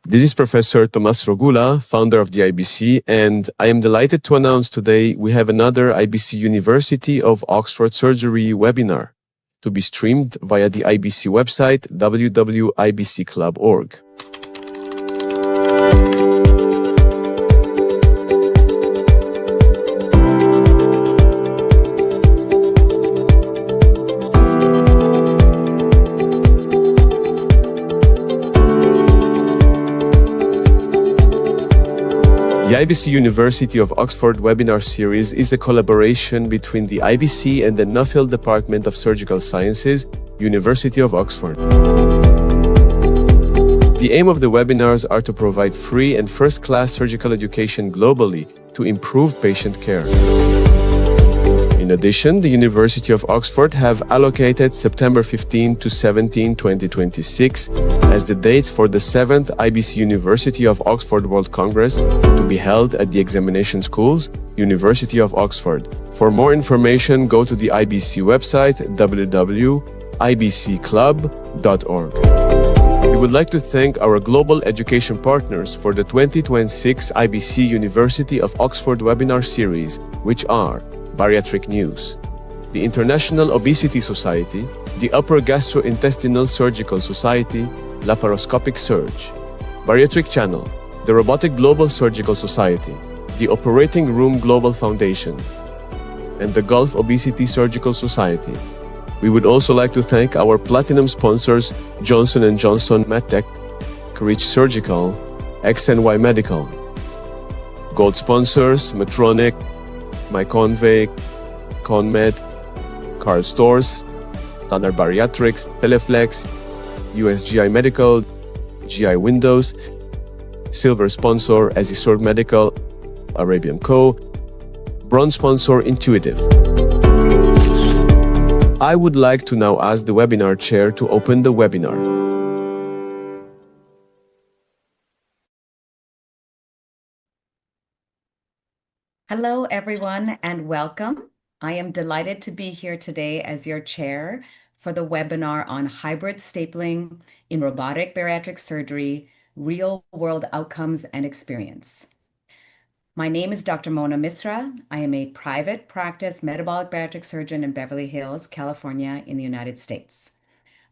This is Professor Tomas Rogula, founder of the IBC, and I am delighted to announce today we have another IBC University of Oxford Surgery webinar to be streamed via the IBC website www.ibcclub.org. The IBC University of Oxford webinar series is a collaboration between the IBC and the Nuffield Department of Surgical Sciences, University of Oxford. The aim of the webinars are to provide free and first-class surgical education globally to improve patient care. In addition, the University of Oxford have allocated September 15 to 17, 2026 as the dates for the 7th IBC University of Oxford World Congress to be held at the Examination Schools, University of Oxford. For more information, go to the IBC website www.ibcclub.org. We would like to thank our global education partners for the 2026 IBC University of Oxford webinar series, which are Bariatric News, the International Obesity Society, the Upper Gastrointestinal Surgical Society, Laparoscopic Surge, Bariatric Channel, the Robotic Global Surgical Society, the Operating Room Global Foundation, and the Gulf Obesity Surgical Society. We would also like to thank our platinum sponsors Johnson & Johnson MedTech, Reach Surgical, XNY Medical. Gold sponsors Medtronic, MyConvey, ConMed, Carl Stores, Standard Bariatrics, Teleflex, USGI Medical, GI Windows, Silver sponsor Azisor Medical, Arabian Co, Bronze sponsor Intuitive. I would like to now ask the webinar chair to open the webinar. Hello, everyone, and welcome. I am delighted to be here today as your chair for the webinar on hybrid stapling in robotic bariatric surgery, real-world outcomes and experience. My name is Dr. Mona Misra. I am a private practice metabolic bariatric surgeon in Beverly Hills, California, in the United States.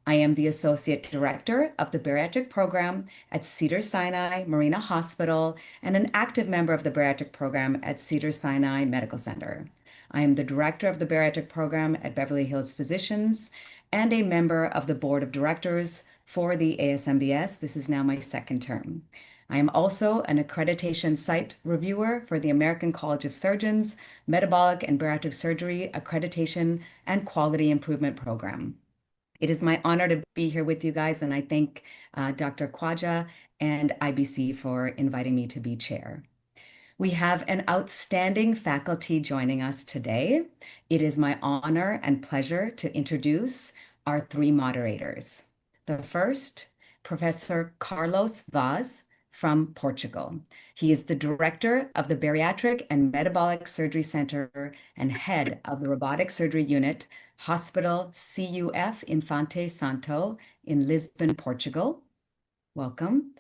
I am the Associate Director of the Bariatric Program at Cedars-Sinai Marina Hospital and an active member of the Bariatric Program at Cedars-Sinai Medical Center. I am the Director of the Bariatric Program at Beverly Hills Physicians and a member of the Board of Directors for the ASMBS. This is now my second term. I am also an accreditation site reviewer for the American College of Surgeons, Metabolic and Bariatric Surgery Accreditation and Quality Improvement Program. It is my honor to be here with you guys, and I thank Dr. Khwaja and IBC for inviting me to be chair. We have an outstanding faculty joining us today. It is my honor and pleasure to introduce our three moderators. The first, Professor Carlos Vaz from Portugal. He is the director of the Bariatric and Metabolic Surgery Center and head of the Robotic Surgery Unit, Hospital CUF Infante Santo in Lisbon, Portugal. Welcome.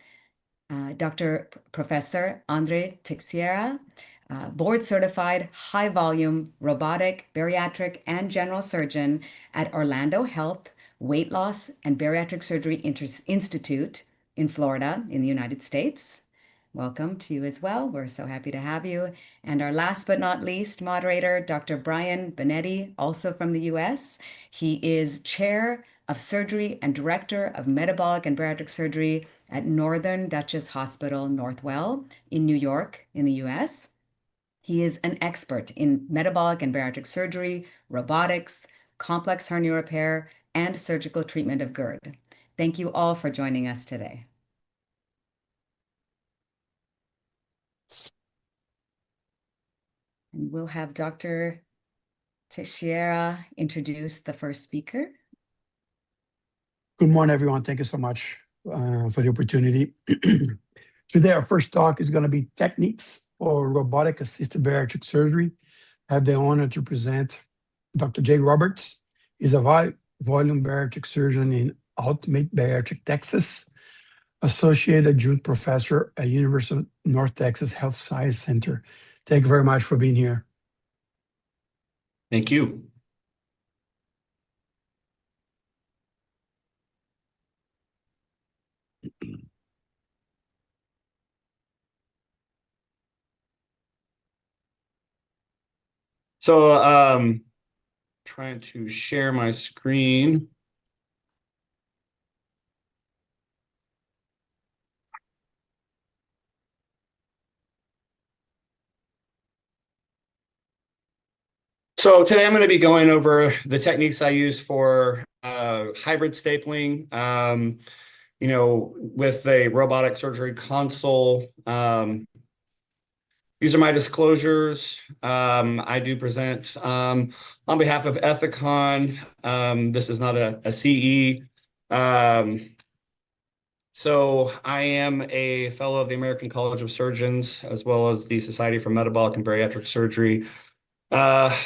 Dr. Professor Andre Teixeira, board-certified high-volume robotic, bariatric, and general surgeon at Orlando Health Weight Loss and Bariatric Surgery Institute in Florida, in the United States. Welcome to you as well. We're so happy to have you. And our last but not least moderator, Dr. Brian Binetti, also from the US. He is chair of surgery and director of metabolic and bariatric surgery at Northern Duchess Hospital, Northwell in New York, in the US. He is an expert in metabolic and bariatric surgery, robotics, complex hernia repair, and surgical treatment of GERD. Thank you all for joining us today. And we'll have Dr. Teixeira introduce the first speaker. Good morning, everyone. Thank you so much for the opportunity. Today, our first talk is going to be techniques for robotic-assisted bariatric surgery. I have the honor to present Dr. Jay Roberts. He's a volume bariatric surgeon in Ultimate Bariatric, Texas. Associate Adjunct Professor at University of North Texas Health Science Center. Thank you very much for being here. Thank you. So, trying to share my screen. So today I'm going to be going over the techniques I use for hybrid stapling, with a robotic surgery console. These are my disclosures. I do present on behalf of Ethicon. This is not a CE. So I am a fellow of the American College of Surgeons, as well as the Society for Metabolic and Bariatric Surgery.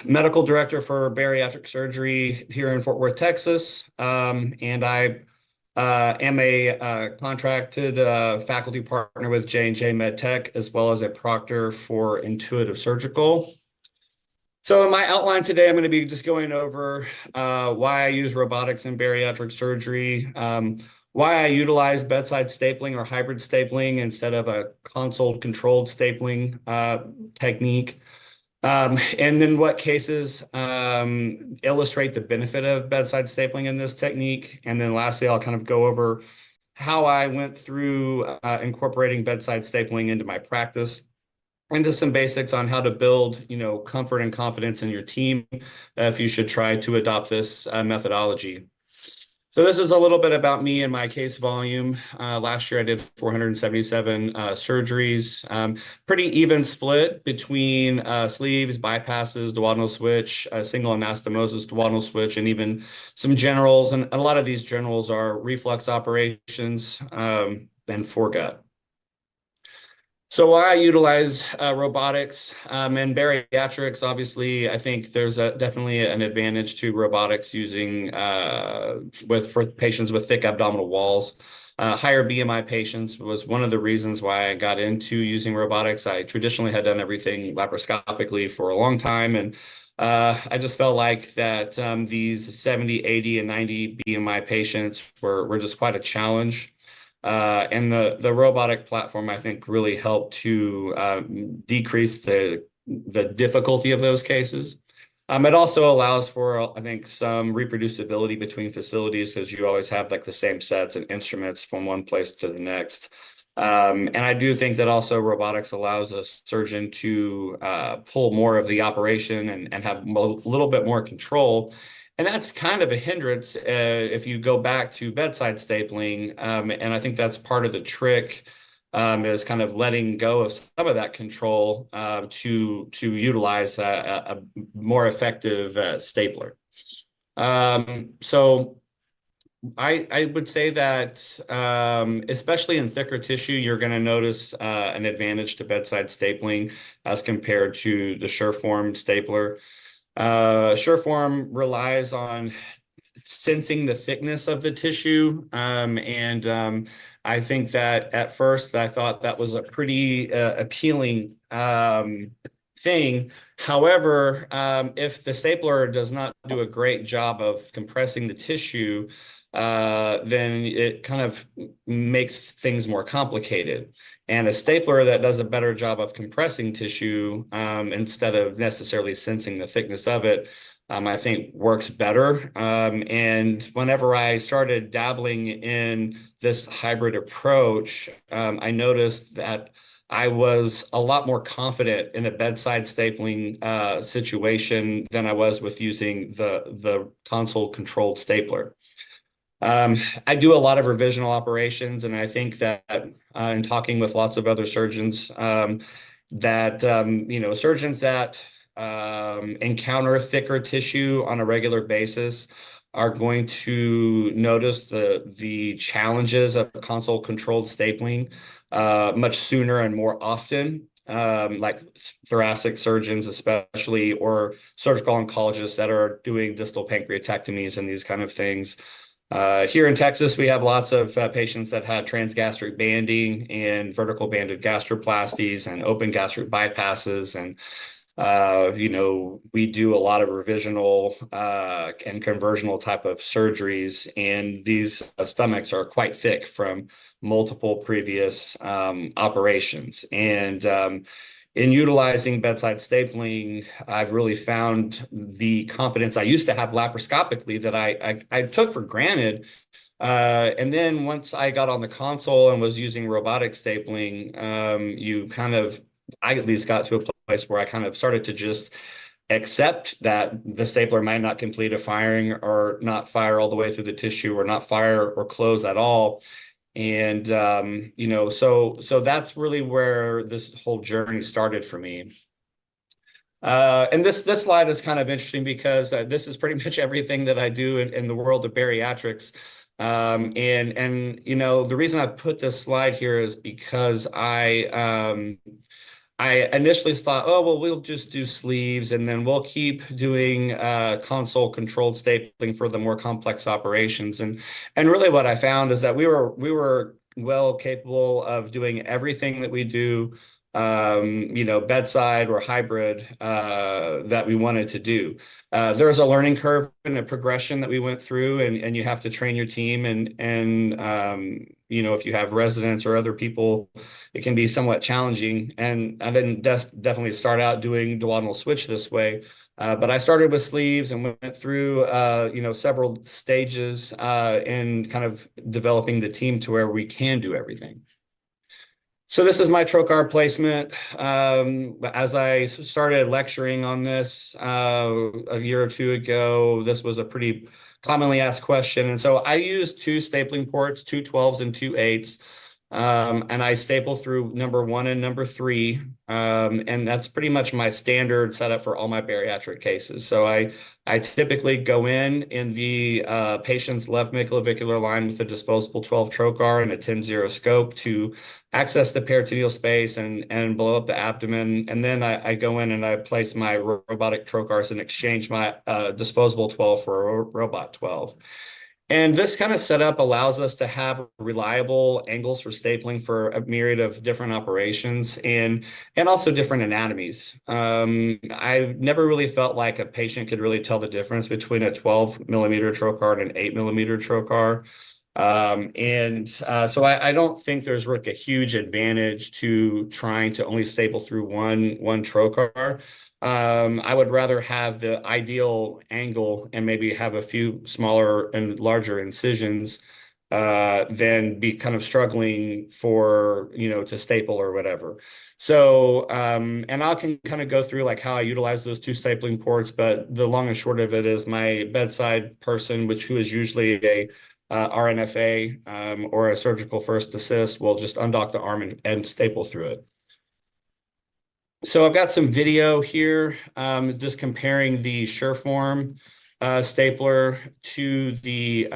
Medical director for bariatric surgery here in Fort Worth, Texas. And I am a contracted faculty partner with J&J MedTech, as well as a proctor for Intuitive Surgical. So in my outline today, I'm going to be just going over why I use robotics in bariatric surgery, why I utilize bedside stapling or hybrid stapling instead of a console-controlled stapling technique. And then what cases illustrate the benefit of bedside stapling in this technique. And then lastly, I'll kind of go over how I went through incorporating bedside stapling into my practice, and just some basics on how to build, comfort and confidence in your team if you should try to adopt this methodology. So this is a little bit about me and my case volume. Last year I did 477 surgeries, pretty even split between sleeves, bypasses, duodenal switch, single anastomosis, duodenal switch, and even some generals. And a lot of these generals are reflux operations and foregut. So why I utilize robotics and bariatrics, obviously, I think there's definitely an advantage to robotics using for patients with thick abdominal walls. Higher BMI patients was one of the reasons why I got into using robotics. I traditionally had done everything laparoscopically for a long time, and I just felt like that these 70, 80, and 90 BMI patients were just quite a challenge. And the robotic platform, I think, really helped to decrease the difficulty of those cases. It also allows for, I think, some reproducibility between facilities, because you always have like the same sets and instruments from one place to the next. And I do think that also robotics allows a surgeon to pull more of the operation and have a little bit more control. And that's kind of a hindrance if you go back to bedside stapling. And I think that's part of the trick, is kind of letting go of some of that control to utilize a more effective stapler. So I would say that especially in thicker tissue, you're going to notice an advantage to bedside stapling as compared to the Sureform stapler. Sureform relies on sensing the thickness of the tissue. And I think that at first I thought that was a pretty appealing thing. However, if the stapler does not do a great job of compressing the tissue, then it kind of makes things more complicated. And a stapler that does a better job of compressing tissue instead of necessarily sensing the thickness of it, I think works better. And whenever I started dabbling in this hybrid approach, I noticed that I was a lot more confident in a bedside stapling situation than I was with using the console-controlled stapler. I do a lot of revisional operations, and I think that in talking with lots of other surgeons, that surgeons that encounter thicker tissue on a regular basis are going to notice the challenges of console-controlled stapling much sooner and more often. Like thoracic surgeons especially, or surgical oncologists that are doing distal pancreatectomies and these kind of things. Here in Texas, we have lots of patients that had transgastric banding and vertical banded gastroplasties and open gastric bypasses. And, we do a lot of revisional and conversional type of surgeries. And these stomachs are quite thick from multiple previous operations. And in utilizing bedside stapling, I've really found the confidence I used to have laparoscopically that I took for granted. And then once I got on the console and was using robotic stapling, I at least got to a place where I kind of started to just accept that the stapler might not complete a firing or not fire all the way through the tissue or not fire or close at all. And, so that's really where this whole journey started for me. And this slide is kind of interesting because this is pretty much everything that I do in the world of bariatrics. The reason I put this slide here is because I initially thought, oh, well, we'll just do sleeves and then we'll keep doing console controlled stapling for the more complex operations. And really what I found is that we were well capable of doing everything that we do, bedside or hybrid that we wanted to do. There's a learning curve and a progression that we went through, and you have to train your team. If you have residents or other people, it can be somewhat challenging. And I didn't definitely start out doing duodenal switch this way. But I started with sleeves and went through, several stages in kind of developing the team to where we can do everything. So this is my trocar placement. As I started lecturing on this a year or two ago, this was a pretty commonly asked question. And so I used two stapling ports, two 12s and two 8s. And I staple through number 1 and number 3. And that's pretty much my standard setup for all my bariatric cases. So I typically go in the patient's left midclavicular line with a disposable 12 trocar and a 10-0 scope to access the peritoneal space and blow up the abdomen. And then I go in and I place my robotic trocars and exchange my disposable 12 for a robot 12. And this kind of setup allows us to have reliable angles for stapling for a myriad of different operations and also different anatomies. I never really felt like a patient could really tell the difference between a 12-millimeter trocar and an 8-millimeter trocar. So I don't think there's like a huge advantage to trying to only staple through one trocar. I would rather have the ideal angle and maybe have a few smaller and larger incisions than be kind of struggling to staple or whatever. So, and I can kind of go through like how I utilize those two stapling ports, but the long and short of it is my bedside person, who is usually a RNFA or a surgical first assist, will just undock the arm and staple through it. So I've got some video here just comparing the Sureform stapler to the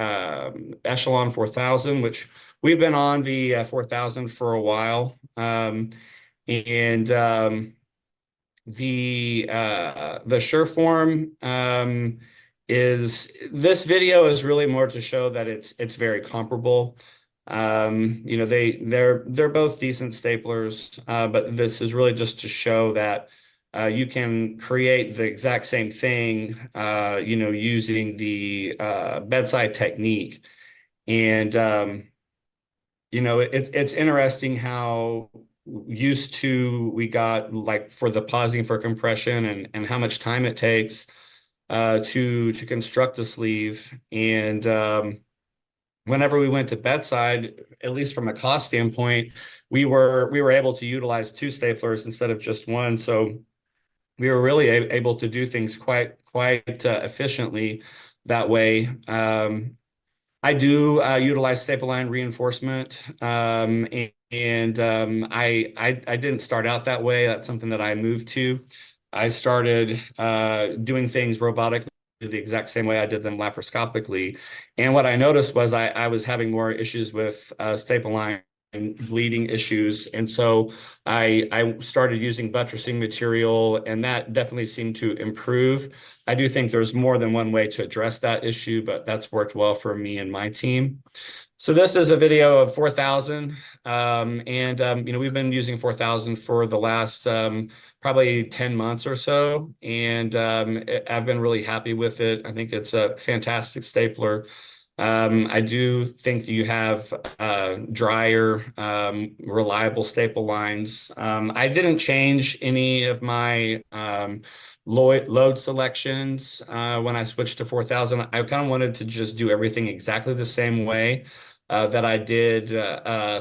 Echelon 4000, which we've been on the 4000 for a while. The Sureform this video is really more to show that it's very comparable. They're both decent staplers, but this is really just to show that you can create the exact same thing, using the bedside technique. And it's interesting how used to we got like for the pausing for compression and how much time it takes to construct a sleeve. And whenever we went to bedside, at least from a cost standpoint, we were able to utilize two staplers instead of just one. So we were really able to do things quite efficiently that way. I do utilize staple line reinforcement, I didn't start out that way. That's something that I moved to. I started doing things robotically the exact same way I did them laparoscopically. And what I noticed was I was having more issues with staple line bleeding issues. And so I started using buttressing material, and that definitely seemed to improve. I do think there's more than one way to address that issue, but that's worked well for me and my team. So this is a video of 4000, we've been using 4000 for the last probably 10 months or so, and I've been really happy with it. I think it's a fantastic stapler. I do think that you have drier, reliable staple lines. I didn't change any of my load selections when I switched to 4000. I kind of wanted to just do everything exactly the same way that I did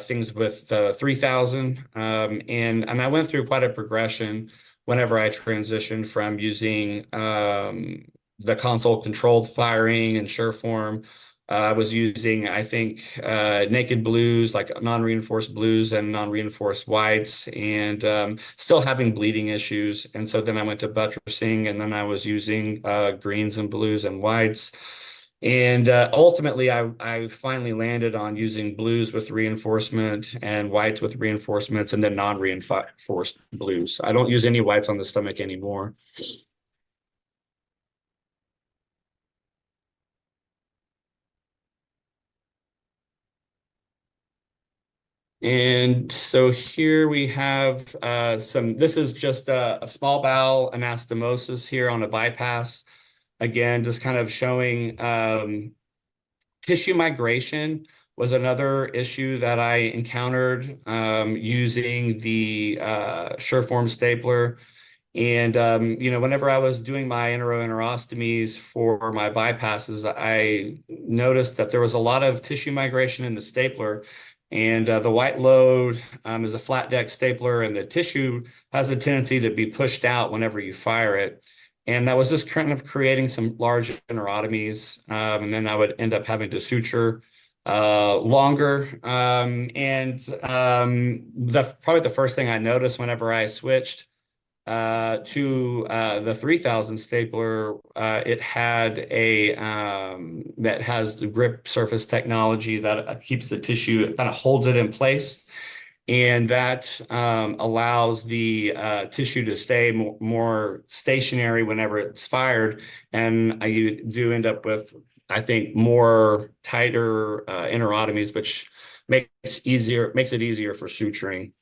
things with 3000. And I went through quite a progression whenever I transitioned from using the console controlled firing and Sureform. I was using, I think, naked blues, like non-reinforced blues and non-reinforced whites, and still having bleeding issues. And so then I went to buttressing, and then I was using greens and blues and whites. And ultimately, I finally landed on using blues with reinforcement and whites with reinforcements, and then non-reinforced blues. I don't use any whites on the stomach anymore. And so here we have this is just a small bowel anastomosis here on a bypass. Again, just kind of showing tissue migration was another issue that I encountered using the Sureform stapler. And, whenever I was doing my enterostomies for my bypasses, I noticed that there was a lot of tissue migration in the stapler. And the white load is a flat deck stapler, and the tissue has a tendency to be pushed out whenever you fire it. And that was just kind of creating some large enterotomies. And then I would end up having to suture longer. Probably the first thing I noticed whenever I switched to the 3000 stapler, it had that has the grip surface technology that keeps the tissue, it kind of holds it in place. And that allows the tissue to stay more stationary whenever it's fired. And you do end up with, I think, more tighter enterotomies, which makes it easier for suturing.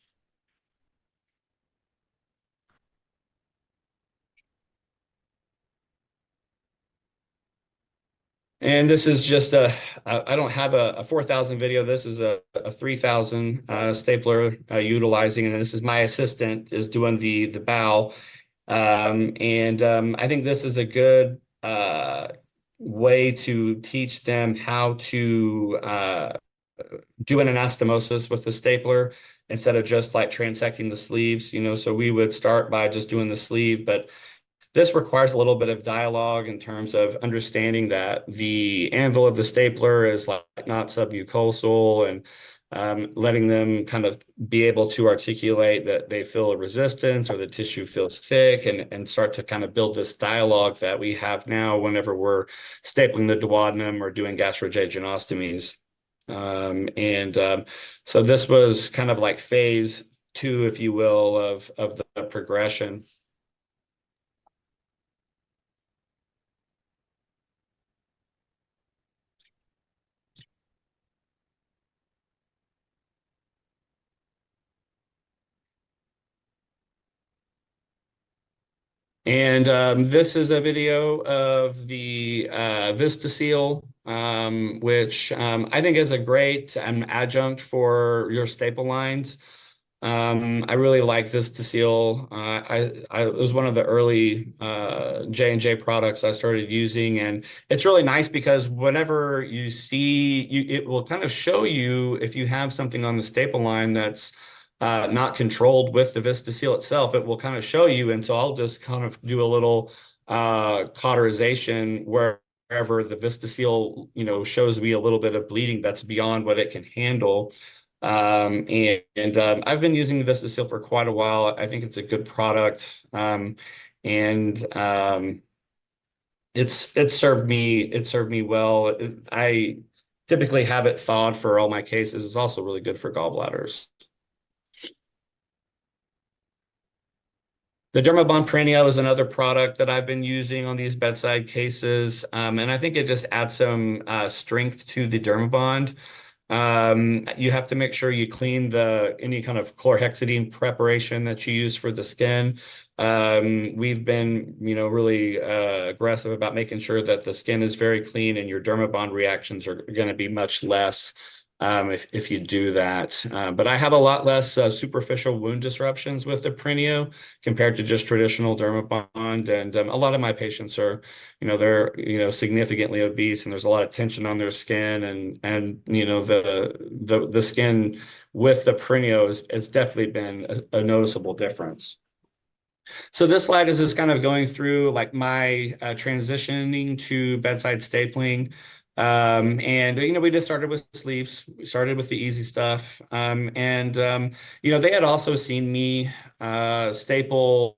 And this is just I don't have a 4000 video. This is a 3000 stapler utilizing, and this is my assistant is doing the bow. I think this is a good way to teach them how to do an anastomosis with the stapler instead of just like transecting the sleeves, so we would start by just doing the sleeve, but this requires a little bit of dialogue in terms of understanding that the anvil of the stapler is like not submucosal, and letting them kind of be able to articulate that they feel a resistance or the tissue feels thick, and start to kind of build this dialogue that we have now whenever we're stapling the duodenum or doing gastrojejunostomies. So this was kind of like phase 2, if you will, of the progression. And this is a video of the VistaSeal, which I think is a great adjunct for your staple lines. I really like VistaSeal. It was one of the early J&J products I started using, and it's really nice because whenever you see, it will kind of show you if you have something on the staple line that's not controlled with the VistaSeal itself, it will kind of show you. And so I'll just kind of do a little cauterization wherever the VistaSeal, shows me a little bit of bleeding that's beyond what it can handle. I've been using the VistaSeal for quite a while. I think it's a good product. It's served me well. I typically have it thawed for all my cases. It's also really good for gallbladders. The Dermabond Perennial is another product that I've been using on these bedside cases, and I think it just adds some strength to the Dermabond. You have to make sure you clean any kind of chlorhexidine preparation that you use for the skin. We've been, really aggressive about making sure that the skin is very clean, and your Dermabond reactions are going to be much less if you do that. But I have a lot less superficial wound disruptions with the Perennial compared to just traditional Dermabond. And a lot of my patients are, they're, significantly obese, and there's a lot of tension on their skin, and the skin with the Perennial has definitely been a noticeable difference. So this slide is just kind of going through like my transitioning to bedside stapling. We just started with sleeves. We started with the easy stuff. They had also seen me staple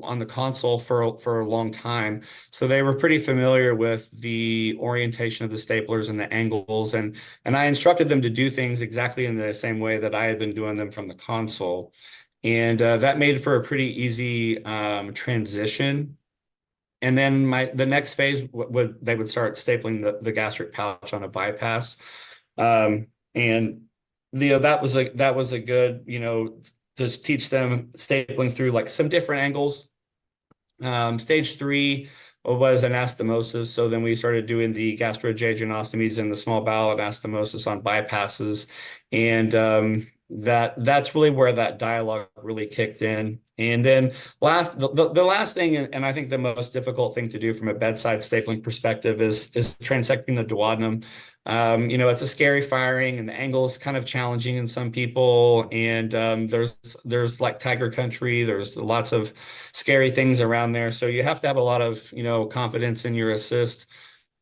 on the console for a long time. So they were pretty familiar with the orientation of the staplers and the angles. And I instructed them to do things exactly in the same way that I had been doing them from the console. And that made for a pretty easy transition. And then the next phase they would start stapling the gastric pouch on a bypass, that was a good to teach them stapling through like some different angles. Stage 3 was anastomosis, so then we started doing the gastrojejunostomies and the small bowel anastomosis on bypasses, and that's really where that dialogue really kicked in. And then the last thing, and I think the most difficult thing to do from a bedside stapling perspective is transecting the duodenum. It's a scary firing, and the angle is kind of challenging in some people. And there's like tiger country. There's lots of scary things around there. So you have to have a lot of confidence in your assist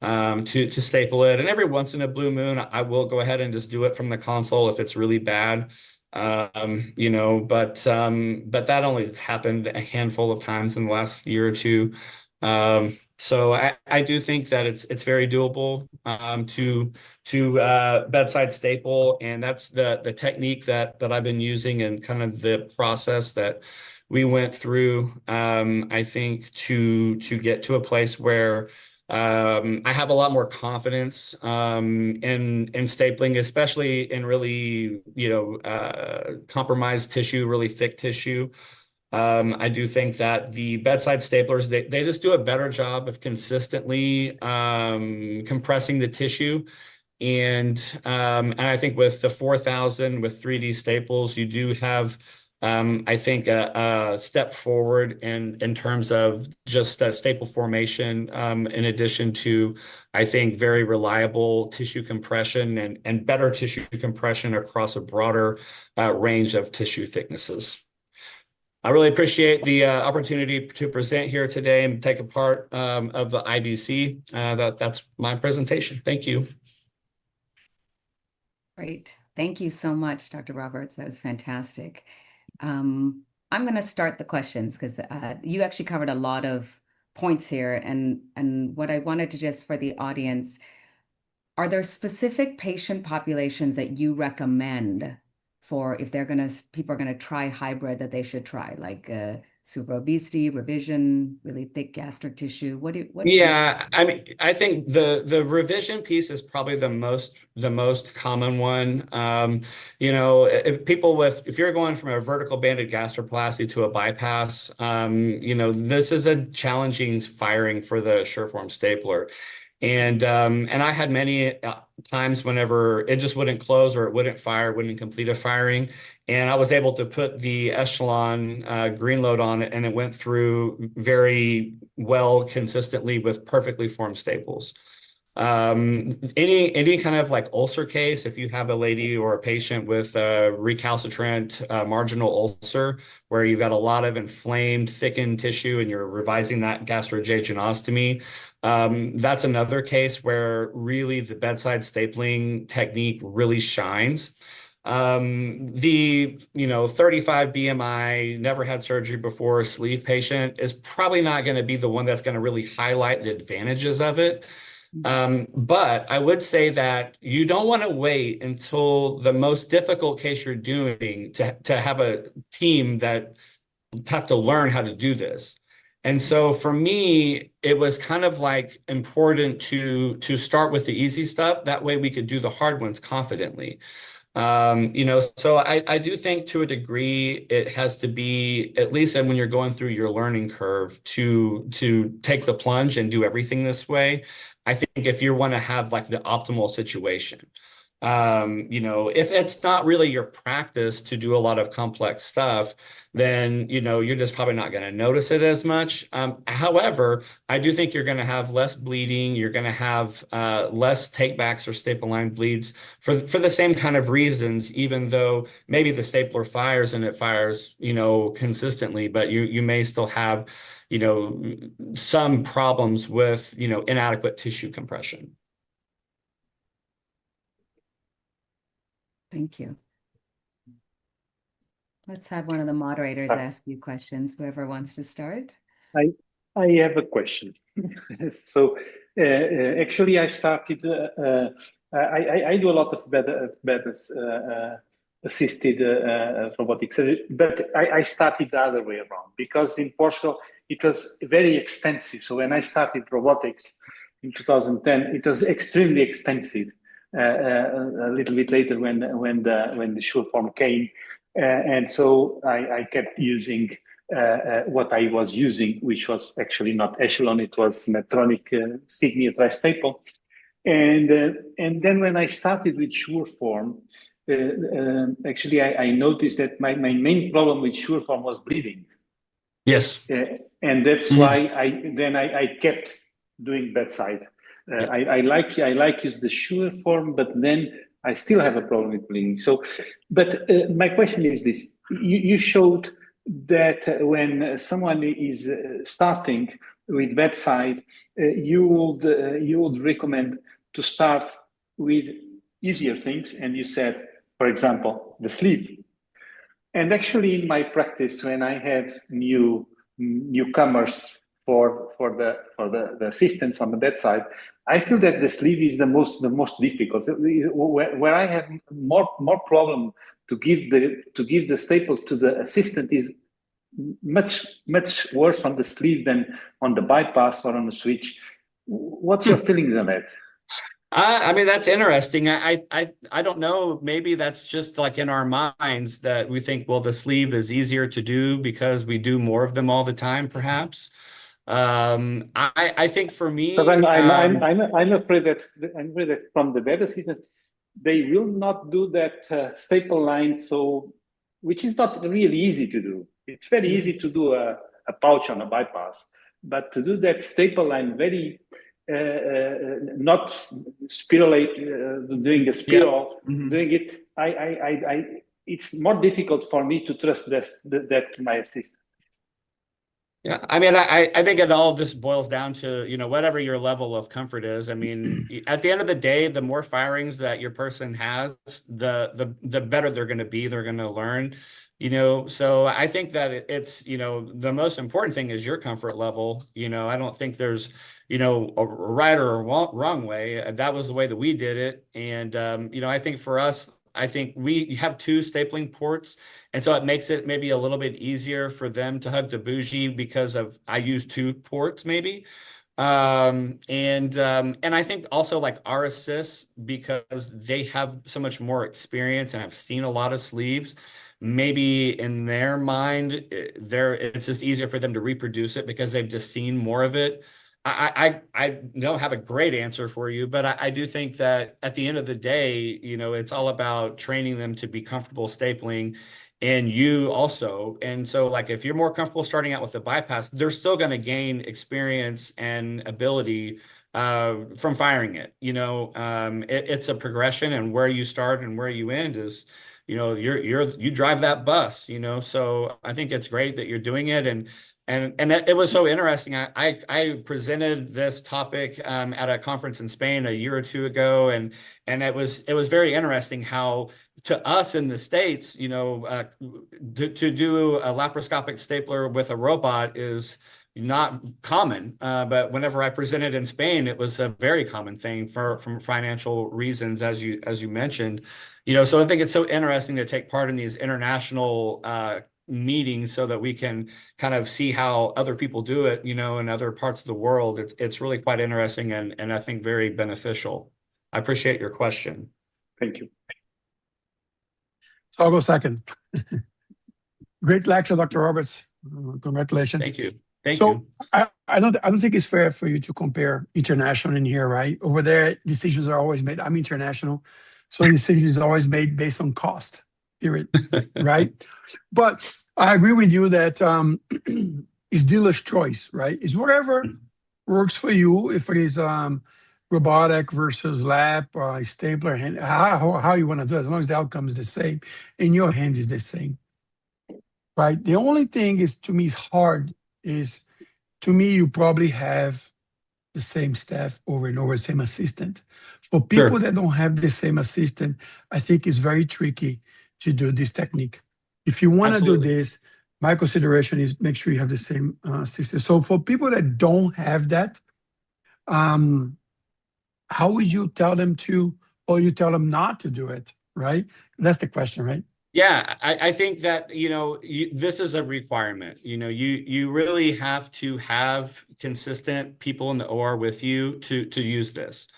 to staple it. And every once in a blue moon, I will go ahead and just do it from the console if it's really bad. But that only happened a handful of times in the last year or two. So I do think that it's very doable to bedside staple, and that's the technique that I've been using, and kind of the process that we went through. I think to get to a place where I have a lot more confidence in stapling, especially in really compromised tissue, really thick tissue. I do think that the bedside staplers, they just do a better job of consistently compressing the tissue. And I think with the 4000 with 3D staples, you do have I think a step forward in terms of just staple formation, in addition to, I think, very reliable tissue compression and better tissue compression across a broader range of tissue thicknesses. I really appreciate the opportunity to present here today and take a part of the IBC. That's my presentation. Thank you. Great. Thank you so much, Dr. Roberts. That was fantastic. I'm going to start the questions because you actually covered a lot of points here. And what I wanted to just for the audience, are there specific patient populations that you recommend for if people are going to try hybrid that they should try, like super obesity, revision, really thick gastric tissue? Yeah, I mean, I think the revision piece is probably the most common one. If you're going from a vertical banded gastroplasty to a bypass, this is a challenging firing for the Sureform stapler. And I had many times whenever it just wouldn't close or it wouldn't fire, wouldn't complete a firing. And I was able to put the Echelon green load on it, and it went through very well consistently with perfectly formed staples. Any kind of like ulcer case, if you have a lady or a patient with a recalcitrant marginal ulcer where you've got a lot of inflamed, thickened tissue and you're revising that gastrojejunostomy, that's another case where really the bedside stapling technique really shines. The 35 BMI, never had surgery before, sleeve patient is probably not going to be the one that's going to really highlight the advantages of it. But I would say that you don't want to wait until the most difficult case you're doing to have a team that have to learn how to do this. And so for me, it was kind of like important to start with the easy stuff. That way we could do the hard ones confidently. So I do think to a degree it has to be, at least when you're going through your learning curve, to take the plunge and do everything this way. I think if you want to have like the optimal situation. If it's not really your practice to do a lot of complex stuff, then, you're just probably not going to notice it as much. However, I do think you're going to have less bleeding. You're going to have less takebacks or staple line bleeds for the same kind of reasons, even though maybe the stapler fires and it fires, consistently, but you may still have, some problems with, inadequate tissue compression. Thank you. Let's have one of the moderators ask you questions, whoever wants to start. I have a question. So actually, I started. I do a lot of bed assisted robotic surgery, but I started the other way around because in Portugal it was very expensive. So when I started robotics in 2010, it was extremely expensive. A little bit later, when the sure form came, and so I kept using what I was using, which was actually not Echelon, it was Medtronic Signia tri-staple. And then when I started with Sureform, actually I noticed that my main problem with Sureform was bleeding. Yes. And that's why I kept doing bedside. I like use the Sureform, but then I still have a problem with bleeding. So, but my question is this: you showed that when someone is starting with bedside, you would recommend to start with easier things, and you said, for example, the sleeve. And actually, in my practice, when I have newcomers for the assistance on the bedside, I feel that the sleeve is the most difficult. Where I have more problem to give the staple to the assistant is much worse on the sleeve than on the bypass or on the switch. What's your feelings on that? I mean, that's interesting. I don't know. Maybe that's just like in our minds that we think, well, the sleeve is easier to do because we do more of them all the time, perhaps. I think for me, I'm afraid that from the bed assistants, they will not do that staple line. So, which is not really easy to do. It's very easy to do a pouch on a bypass, but to do that staple line very not spiralate, doing a spiral, doing it. It's more difficult for me to trust that my assistant. Yeah, I mean, I think it all just boils down to, whatever your level of comfort is. I mean, at the end of the day, the more firings that your person has, the better they're going to be. They're going to learn, So I think that it's, the most important thing is your comfort level. I don't think there's, a right or a wrong way. That was the way that we did it. And, I think for us, I think we have two stapling ports. And so it makes it maybe a little bit easier for them to hug the bougie because I use two ports maybe. And I think also like our assists, because they have so much more experience and have seen a lot of sleeves, maybe in their mind, it's just easier for them to reproduce it because they've just seen more of it. I don't have a great answer for you, but I do think that at the end of the day, it's all about training them to be comfortable stapling, and you also. And so like if you're more comfortable starting out with the bypass, they're still going to gain experience and ability from firing it. It's a progression, and where you start and where you end is, you drive that bus, So I think it's great that you're doing it. And it was so interesting. I presented this topic at a conference in Spain a year or two ago, and it was very interesting how to us in the States, to do a laparoscopic stapler with a robot is not common, but whenever I presented in Spain, it was a very common thing from financial reasons, as you mentioned. So I think it's so interesting to take part in these international meetings so that we can kind of see how other people do it, in other parts of the world. It's really quite interesting and I think very beneficial. I appreciate your question. Thank you. So I'll go second. Great lecture, Dr. Roberts. Congratulations. Thank you. Thank So you. I don't think it's fair for you to compare international in here, right? Over there, decisions are always made. I'm international, so decisions are always made based on cost, period, right? But I agree with you that it's dealer's choice, right? It's whatever works for you. If it is robotic versus lap, stapler, hand, how you want to do it, as long as the outcome is the same, in your hand is the same, right? The only thing is, to me, is hard is, to me, you probably have the same staff over and over, same assistant. For people that don't have the same assistant, I think it's very tricky to do this technique. If you want to do this, my consideration is make sure you have the same assistant. So for people that don't have that, how would you tell them to, or you tell them not to do it, right? That's the question, right? Yeah, I think that, this is a requirement. You really have to have consistent people in the OR with you to use this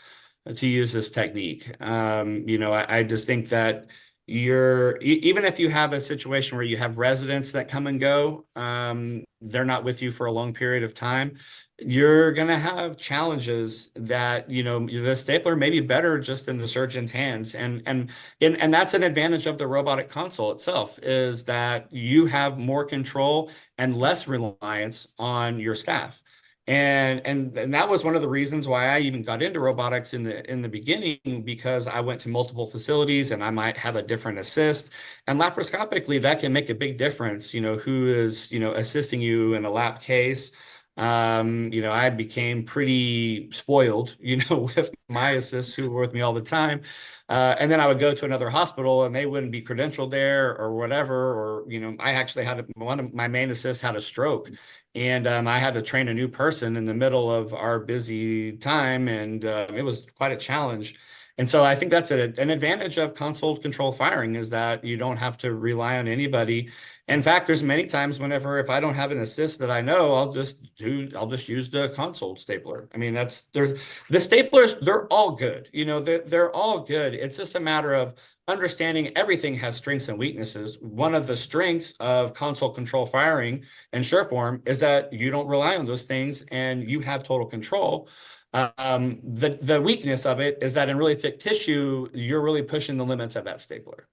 technique. I just think that even if you have a situation where you have residents that come and go, they're not with you for a long period of time, you're going to have challenges that, the stapler may be better just in the surgeon's hands. And that's an advantage of the robotic console itself, is that you have more control and less reliance on your staff. And that was one of the reasons why I even got into robotics in the beginning, because I went to multiple facilities and I might have a different assist. And laparoscopically, that can make a big difference, who is, assisting you in a lap case. I became pretty spoiled, with my assists who were with me all the time. And then I would go to another hospital and they wouldn't be credentialed there or whatever. Or, I actually one of my main assists had a stroke, and I had to train a new person in the middle of our busy time. And it was quite a challenge. And so I think that's an advantage of console control firing, is that you don't have to rely on anybody. In fact, there's many times if I don't have an assist that I know, I'll just use the console stapler. I mean, the staplers, they're all good. They're all good. It's just a matter of understanding everything has strengths and weaknesses. One of the strengths of console control firing and Sureform is that you don't rely on those things and you have total control. The weakness of it is that in really thick tissue, you're really pushing the limits of that stapler.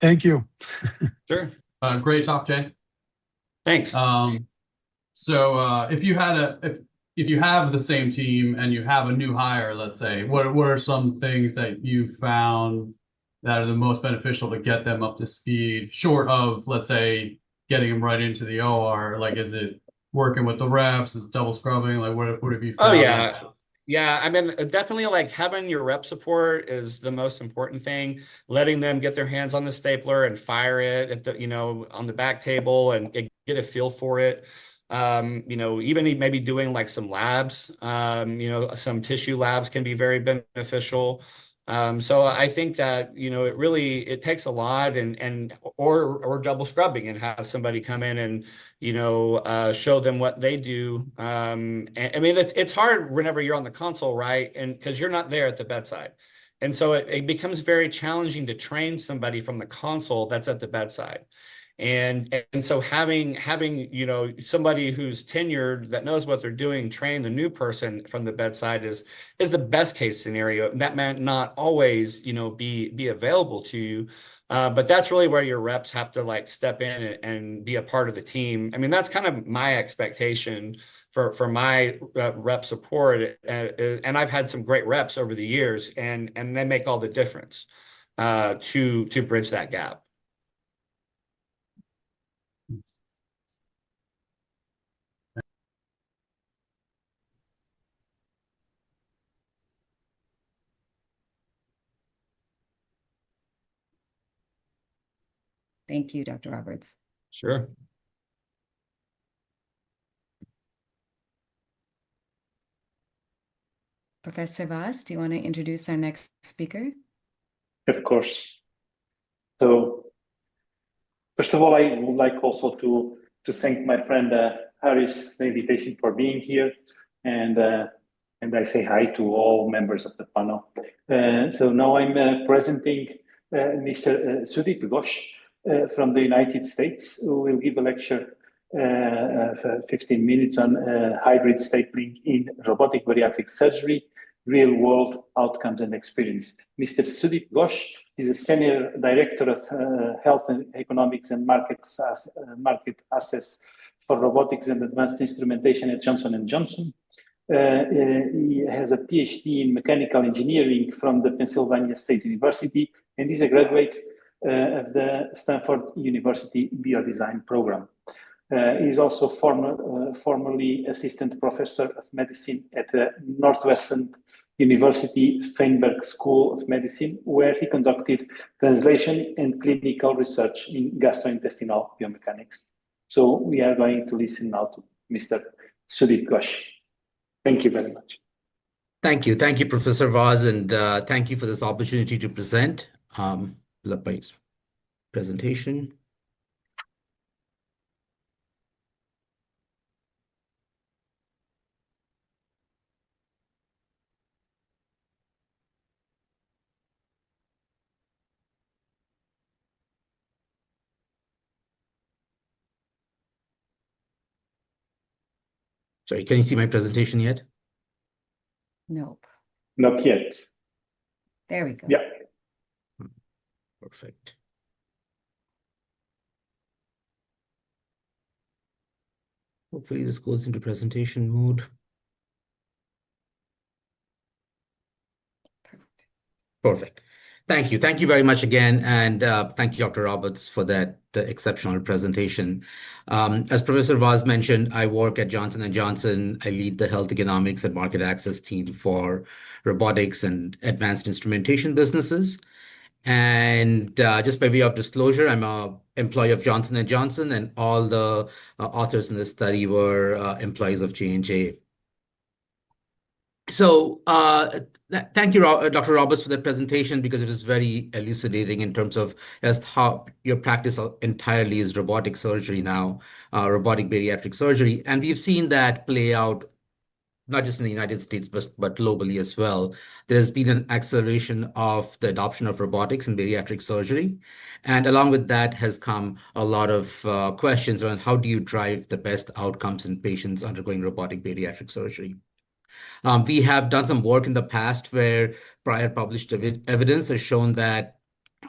Thank you. Sure. Great talk, Jay. Thanks. So if you have the same team and you have a new hire, let's say, what are some things that you found that are the most beneficial to get them up to speed, short of, let's say, getting them right into the OR? Like, is it working with the reps? Is it double scrubbing? Like, what have you found? Oh, yeah. Yeah, I mean, definitely, like, having your rep support is the most important thing. Letting them get their hands on the stapler and fire it at the, on the back table and get a feel for it. Even maybe doing like some labs, some tissue labs can be very beneficial. So I think that, it takes a lot, or double scrubbing and have somebody come in and, show them what they do. I mean, it's hard whenever you're on the console, right? And because you're not there at the bedside. And so it becomes very challenging to train somebody from the console that's at the bedside. And so having somebody who's tenured that knows what they're doing, train the new person from the bedside is the best case scenario. That might not always be available to you, but that's really where your reps have to like step in and be a part of the team. I mean, that's kind of my expectation for my rep support, and I've had some great reps over the years, and they make all the difference to bridge that gap. Thank you, Dr. Roberts. Sure. Professor Vaz, do you want to introduce our next speaker? Of course. So, first of all, I would like also to thank my friend Harris for the invitation for being here, and I say hi to all members of the panel. So now I'm presenting Mr. Sudip Ghosh from the United States, who will give a lecture for 15 minutes on hybrid stapling in robotic bariatric surgery, real-world outcomes and experience. Mr. Sudip Ghosh is a Senior Director of Health and Economics and Market Access for Robotics and Advanced Instrumentation at Johnson & Johnson. He has a PhD in Mechanical Engineering from the Pennsylvania State University and is a graduate of the Stanford University Biodesign Program. He is also formerly Assistant Professor of Medicine at the Northwestern University Feinberg School of Medicine, where he conducted translation and clinical research in gastrointestinal biomechanics. So we are going to listen now to Mr. Sudip Ghosh. Thank you very much. Thank you. Thank you, Professor Vaz, and thank you for this opportunity to present. Let my presentation. Sorry, can you see my presentation yet? Nope. Not yet. There we go. Yeah. Perfect. Hopefully this goes into presentation mode. Perfect. Thank you. Thank you very much again. And thank you, Dr. Roberts, for that exceptional presentation. As Professor Vaz mentioned, I work at Johnson & Johnson. I lead the health economics and market access team for robotics and advanced instrumentation businesses. And just by way of disclosure, I'm an employee of Johnson & Johnson, and all the authors in this study were employees of J&J. So thank you, Dr. Roberts, for that presentation, because it is very elucidating in terms of just how your practice entirely is robotic surgery now, robotic bariatric surgery. And we've seen that play out not just in the United States, but globally as well. There's been an acceleration of the adoption of robotics in bariatric surgery. And along with that has come a lot of questions around how do you drive the best outcomes in patients undergoing robotic bariatric surgery. We have done some work in the past where prior published evidence has shown that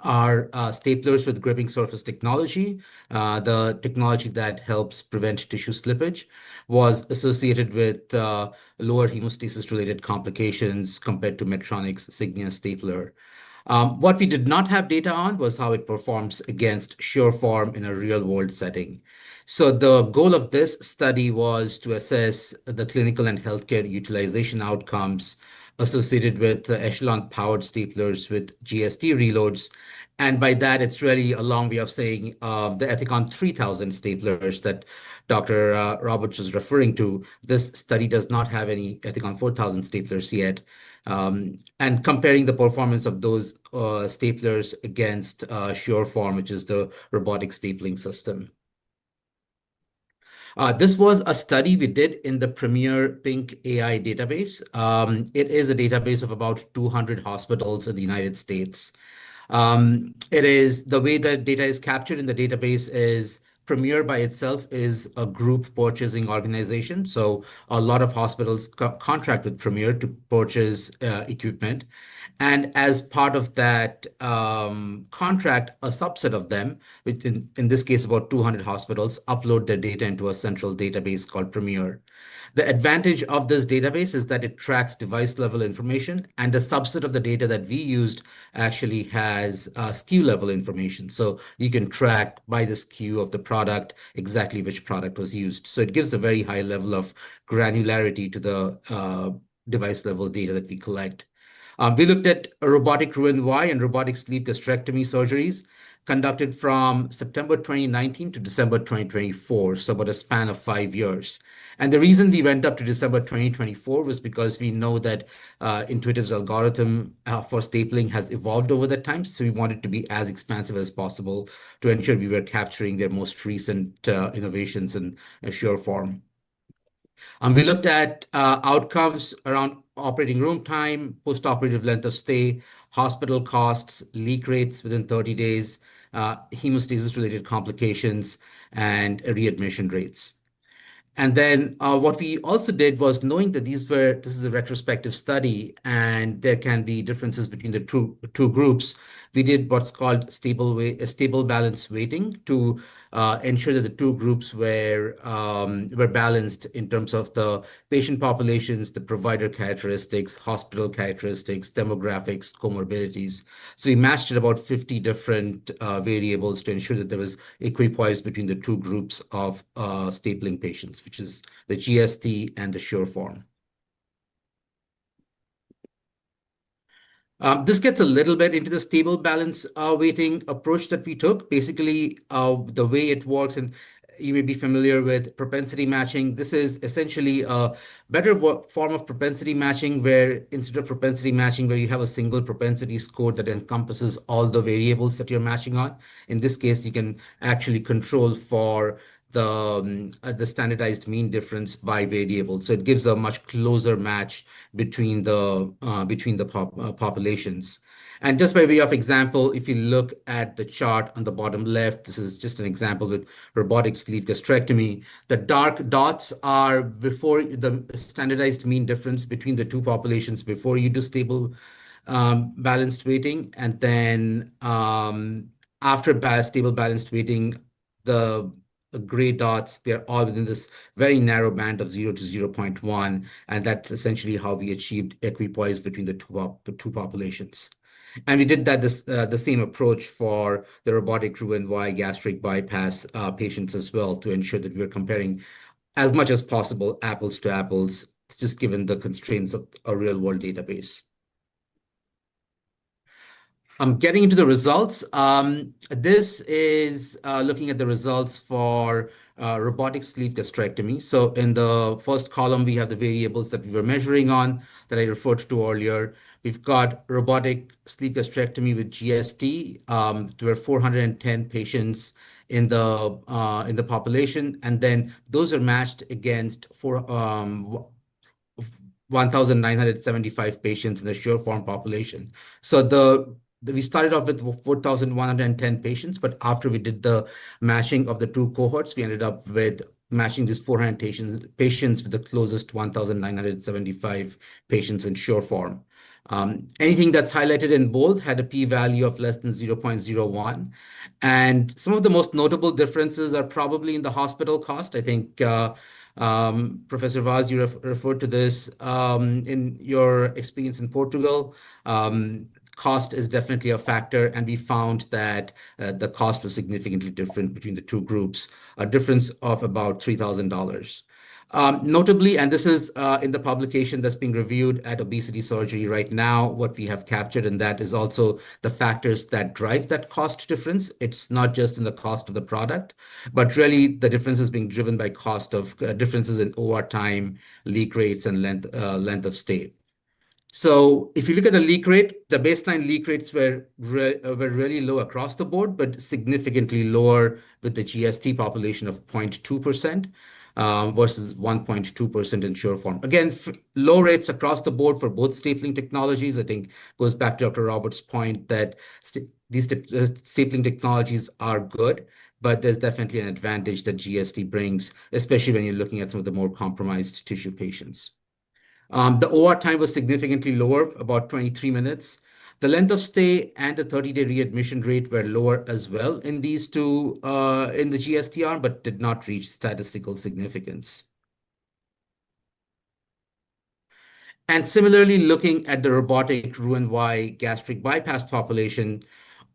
our staplers with gripping surface technology, the technology that helps prevent tissue slippage, was associated with lower hemostasis-related complications compared to Medtronic's Signia stapler. What we did not have data on was how it performs against Sureform in a real-world setting. So the goal of this study was to assess the clinical and healthcare utilization outcomes associated with the Echelon-powered staplers with GST reloads. And by that, it's really a long way of saying the Ethicon 3000 staplers that Dr. Roberts was referring to. This study does not have any Ethicon 4000 staplers yet. And comparing the performance of those staplers against Sureform, which is the robotic stapling system. This was a study we did in the Premier Pink AI database. It is a database of about 200 hospitals in the United States. It is the way that data is captured in the database is Premier by itself is a group purchasing organization. So a lot of hospitals contract with Premier to purchase equipment. And as part of that contract, a subset of them, which in this case, about 200 hospitals, upload their data into a central database called Premier. The advantage of this database is that it tracks device level information, and the subset of the data that we used actually has SKU level information. So you can track by the SKU of the product exactly which product was used. So it gives a very high level of granularity to the device level data that we collect. We looked at robotic Roux-en-Y and robotic sleeve gastrectomy surgeries. conducted from September 2019 to December 2024, so about a span of 5 years. And the reason we went up to December 2024 was because we know that Intuitive's algorithm for stapling has evolved over that time. So we wanted to be as expansive as possible to ensure we were capturing their most recent innovations in a sure form. We looked at outcomes around operating room time, post-operative length of stay, hospital costs, leak rates within 30 days, hemostasis-related complications, and readmission rates. And then what we also did was, knowing that this is a retrospective study and there can be differences between the two groups, we did what's called stable balance weighting to ensure that the two groups were balanced in terms of the patient populations, the provider characteristics, hospital characteristics, demographics, comorbidities. So we matched at about 50 different variables to ensure that there was equipoise between the two groups of stapling patients, which is the GST and the sure form. This gets a little bit into the stable balance weighting approach that we took. Basically, the way it works, and you may be familiar with propensity matching. This is essentially a better form of propensity matching, where instead of propensity matching, where you have a single propensity score that encompasses all the variables that you're matching on. In this case, you can actually control for the standardized mean difference by variable. So it gives a much closer match between the populations. And just by way of example, if you look at the chart on the bottom left, this is just an example with robotic sleeve gastrectomy. The dark dots are before the standardized mean difference between the two populations before you do stable balanced weighting. And then after stable balanced weighting, the gray dots, they're all within this very narrow band of 0 to 0.1. And that's essentially how we achieved equipoise between the two populations. And we did that the same approach for the robotic Roux-en-Y gastric bypass patients as well, to ensure that we're comparing as much as possible apples to apples, just given the constraints of a real-world database. Getting into the results. This is looking at the results for robotic sleeve gastrectomy. So in the first column, we have the variables that we were measuring on that I referred to earlier. We've got robotic sleeve gastrectomy with GST. There were 410 patients in the population, and then those are matched against 1,975 patients in the sure form population. So we started off with 4,110 patients, but after we did the matching of the two cohorts, we ended up with matching these 400 patients with the closest 1,975 patients in sure form. Anything that's highlighted in bold had a p-value of less than 0.01. And some of the most notable differences are probably in the hospital cost. I think Professor Vaz, you referred to this in your experience in Portugal. Cost is definitely a factor, and we found that the cost was significantly different between the two groups, a difference of about $3,000. Notably, and this is in the publication that's being reviewed at Obesity Surgery right now, what we have captured, and that is also the factors that drive that cost difference. It's not just in the cost of the product, but really the difference is being driven by cost of differences in OR time, leak rates, and length of stay. So if you look at the leak rate, the baseline leak rates were really low across the board, but significantly lower with the GST population of 0.2%. Versus 1.2% in sure form. Again, low rates across the board for both stapling technologies. I think goes back to Dr. Roberts' point that these stapling technologies are good, but there's definitely an advantage that GST brings, especially when you're looking at some of the more compromised tissue patients. The OR time was significantly lower, about 23 minutes. The length of stay and the 30-day readmission rate were lower as well in these two in the GST arm, but did not reach statistical significance. And similarly, looking at the robotic Roux-en-Y gastric bypass population,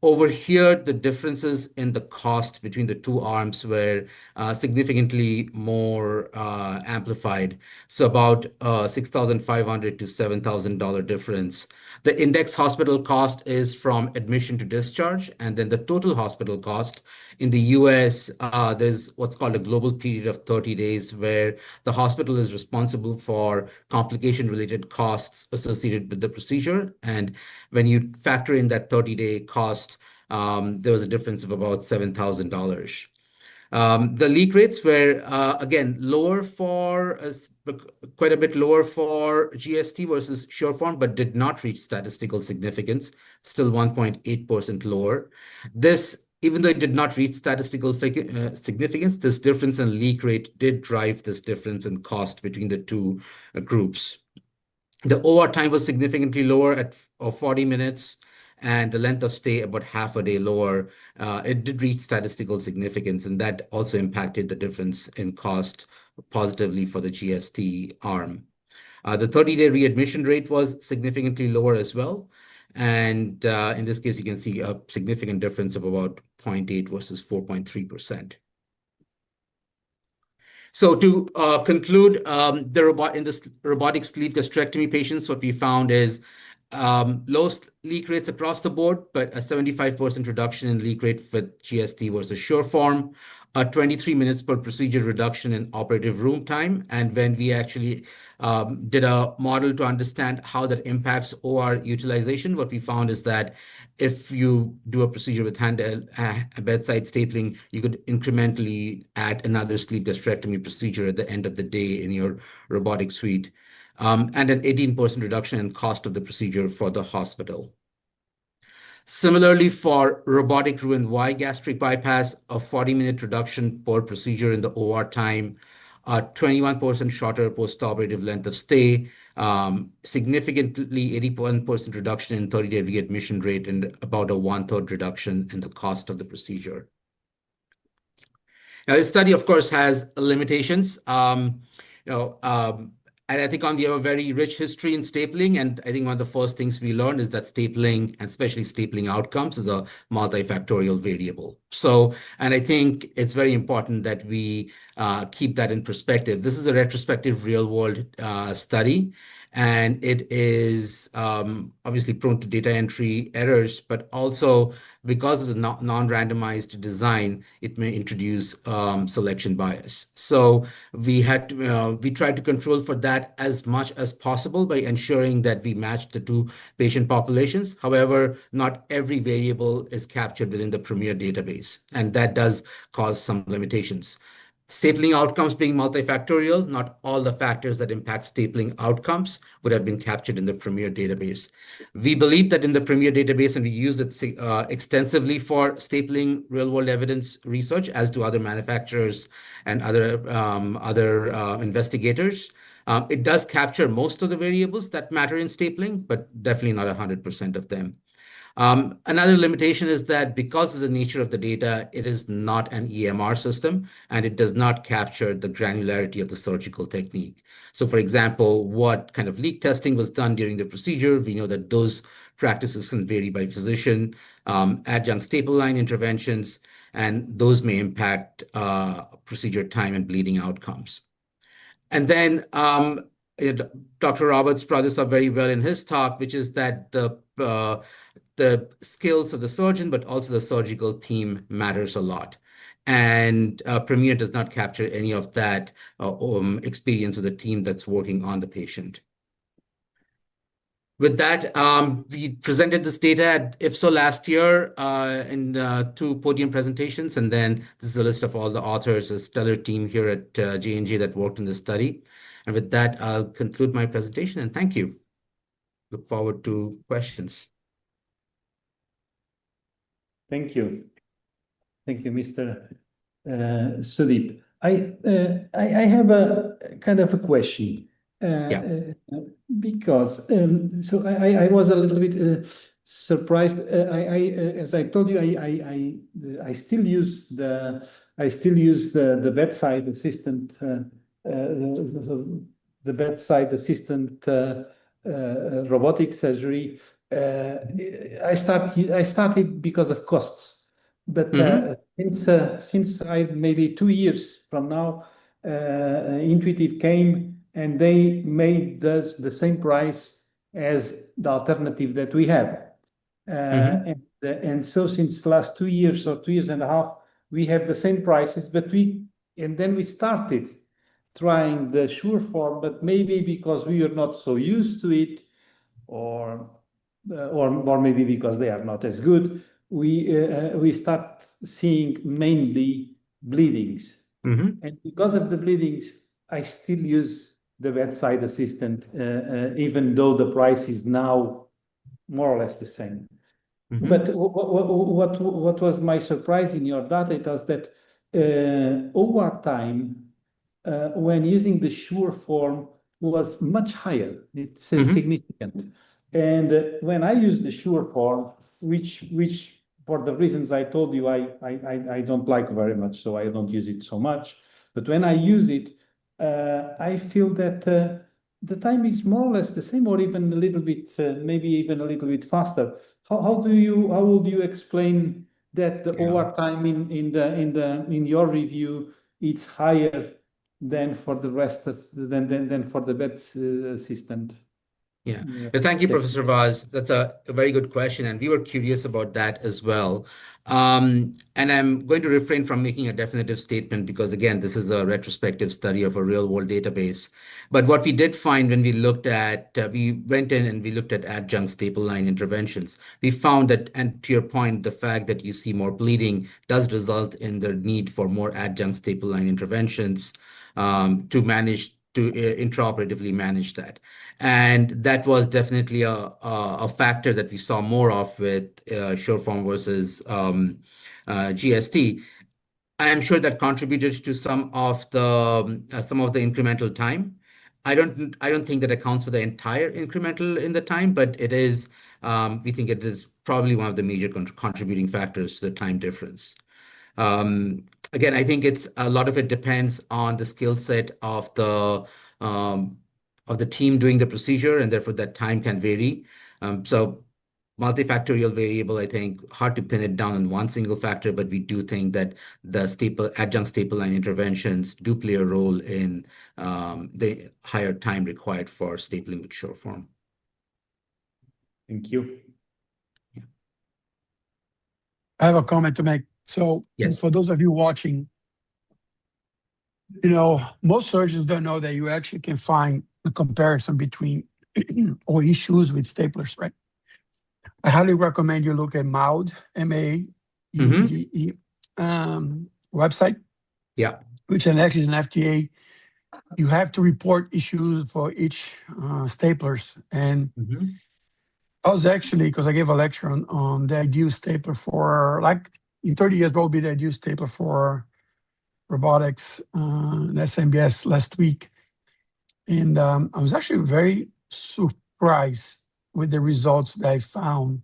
Over here, the differences in the cost between the two arms were significantly more amplified. So about $6,500 to $7,000 difference. The index hospital cost is from admission to discharge, and then the total hospital cost in the US, there's what's called a global period of 30 days, where the hospital is responsible for complication-related costs associated with the procedure. And when you factor in that 30-day cost, there was a difference of about $7,000. The leak rates were, again, lower for quite a bit lower for GST versus Sureform, but did not reach statistical significance, still 1.8% lower. This, even though it did not reach statistical significance, this difference in leak rate did drive this difference in cost between the two groups. The OR time was significantly lower at 40 minutes, and the length of stay about half a day lower. It did reach statistical significance, and that also impacted the difference in cost positively for the GST arm. The 30-day readmission rate was significantly lower as well. And in this case, you can see a significant difference of about 0.8 versus 4.3%. So to conclude, in this robotic sleeve gastrectomy patients, what we found is low leak rates across the board, but a 75% reduction in leak rate with GST versus Sureform, a 23 minutes per procedure reduction in operative room time. And when we actually did a model to understand how that impacts OR utilization, what we found is that if you do a procedure with bedside stapling, you could incrementally add another sleeve gastrectomy procedure at the end of the day in your robotic suite. And an 18% reduction in cost of the procedure for the hospital. Similarly, for robotic Roux-en-Y gastric bypass, a 40-minute reduction per procedure in the OR time, a 21% shorter post-operative length of stay, significantly 81% reduction in 30-day readmission rate, and about a 1/3 reduction in the cost of the procedure. Now, this study, of course, has limitations. And I think we have a very rich history in stapling. And I think one of the first things we learned is that stapling, and especially stapling outcomes, is a multifactorial variable. So, and I think it's very important that we keep that in perspective. This is a retrospective real-world study, and it is obviously prone to data entry errors, but also because of the non-randomized design, it may introduce selection bias. So we tried to control for that as much as possible by ensuring that we matched the two patient populations. However, not every variable is captured within the Premier database, and that does cause some limitations. Stapling outcomes being multifactorial, not all the factors that impact stapling outcomes would have been captured in the Premier database. We believe that in the Premier database, and we use it extensively for stapling real-world evidence research, as do other manufacturers and other investigators. It does capture most of the variables that matter in stapling, but definitely not 100% of them. Another limitation is that because of the nature of the data, it is not an EMR system, and it does not capture the granularity of the surgical technique. So, for example, what kind of leak testing was done during the procedure? We know that those practices can vary by physician, adjunct staple line interventions, and those may impact procedure time and bleeding outcomes. And then Dr. Roberts brought this up very well in his talk, which is that the skills of the surgeon, but also the surgical team matters a lot. And Premier does not capture any of that experience of the team that's working on the patient. With that, we presented this data at IFSO last year in 2 podium presentations. And then this is a list of all the authors, a stellar team here at J&J that worked in this study. And with that, I'll conclude my presentation, and thank you. Look forward to questions. Thank you. Thank you, Mr. Sudeep. I have a kind of a question. Because so I was a little bit surprised. As I told you, I still use the bedside assistant robotic surgery I started because of costs, but since I maybe 2 years from now, Intuitive came and they made us the same price as the alternative that we have. And so since the last 2 years or 2 years and a half, we have the same prices, and then we started trying the sure form, but maybe because we are not so used to it, or maybe because they are not as good, we start seeing mainly bleedings. And because of the bleedings, I still use the bedside assistant, even though the price is now more or less the same. But what was my surprise in your data, it was that OR time when using the sure form was much higher. It's significant. And when I use the sure form, which for the reasons I told you, I don't like very much, so I don't use it so much. But when I use it, I feel that the time is more or less the same, or even a little bit, maybe even a little bit faster. How would you explain that the OR time in your review it's higher than for the rest of than for the bed assistant? Yeah. Thank you, Professor Vaz. That's a very good question, and we were curious about that as well. And I'm going to refrain from making a definitive statement because, again, this is a retrospective study of a real-world database. But what we did find when we looked at, we went in and we looked at adjunct staple line interventions. We found that, and to your point, the fact that you see more bleeding does result in the need for more adjunct staple line interventions to manage, to intraoperatively manage that. And that was definitely a factor that we saw more of with Sureform versus GST. I'm sure that contributed to some of the incremental time. I don't think that accounts for the entire incremental in the time, but it is. We think it is probably one of the major contributing factors to the time difference. Again, I think it's a lot of it depends on the skill set of the team doing the procedure, and therefore that time can vary. So multifactorial variable, I think, hard to pin it down on one single factor, but we do think that the adjunct staple line interventions do play a role in the higher time required for stapling with Sureform. Thank you. I have a comment to make. So for those of you watching, most surgeons don't know that you actually can find a comparison between or issues with staplers, right? I highly recommend you look at MAUDE, M-A-U-D-E website. Yeah. Which actually is an FDA. You have to report issues for each staplers. And I was actually, because I gave a lecture on the ideal stapler for, like, in 30 years, what would be the ideal stapler for robotics, SMBS last week. And I was actually very surprised with the results that I found